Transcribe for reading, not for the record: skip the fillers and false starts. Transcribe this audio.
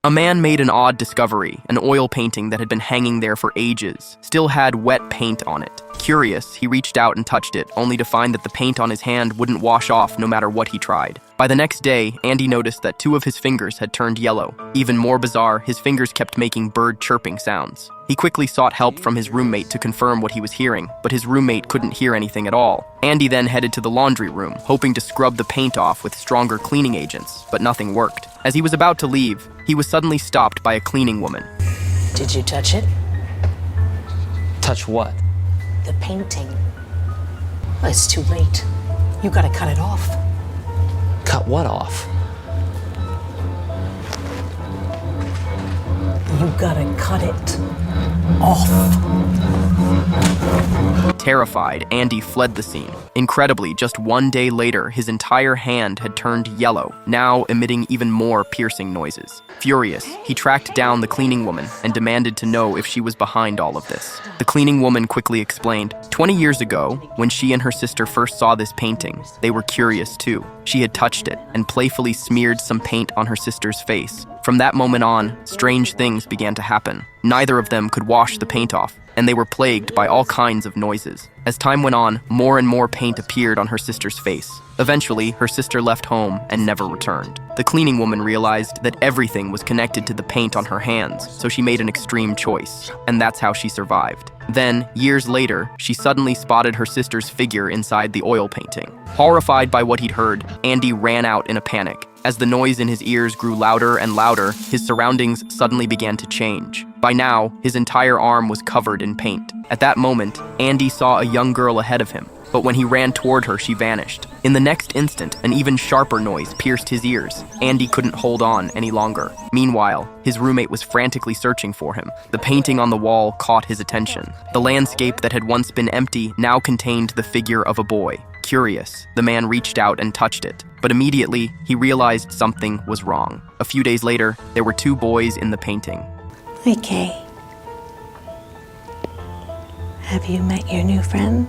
A man made an odd discovery. An oil painting that had been hanging there for ages still had wet paint on it. Curious, he reached out and touched it, only to find that the paint on his hand wouldn't wash off no matter what he tried. By the next day, Andy noticed that 2 of his fingers had turned yellow. Even more bizarre, his fingers kept making bird chirping sounds. He quickly sought help from his roommate to confirm what he was hearing, but his roommate couldn't hear anything at all. Andy then headed to the laundry room, hoping to scrub the paint off with stronger cleaning agents, but nothing worked. As he was about to leave, he was suddenly stopped by a cleaning woman. Did you touch it? Touch what? The painting. Well, it's too late. You gotta cut it off. Cut what off? You gotta cut it off. Terrified, Andy fled the scene. Incredibly, just 1 day later, his entire hand had turned yellow, now emitting even more piercing noises. Furious, he tracked down the cleaning woman and demanded to know if she was behind all of this. The cleaning woman quickly explained, 20 years ago, when she and her sister first saw this painting, they were curious too. She had touched it and playfully smeared some paint on her sister's face. From that moment on, strange things began to happen. Neither of them could wash the paint off, and they were plagued by all kinds of noises. As time went on, more and more paint appeared on her sister's face. Eventually, her sister left home and never returned. The cleaning woman realized that everything was connected to the paint on her hands, so she made an extreme choice, and that's how she survived. Then, years later, she suddenly spotted her sister's figure inside the oil painting. Horrified by what he'd heard, Andy ran out in a panic. As the noise in his ears grew louder and louder, his surroundings suddenly began to change. By now, his entire arm was covered in paint. At that moment, Andy saw a young girl ahead of him, but when he ran toward her, she vanished. In the next instant, an even sharper noise pierced his ears. Andy couldn't hold on any longer. Meanwhile, his roommate was frantically searching for him. The painting on the wall caught his attention. The landscape that had once been empty now contained the figure of a boy. Curious, the man reached out and touched it, but immediately he realized something was wrong. A few days later, there were 2 boys in the painting. Okay. Have you met your new friends?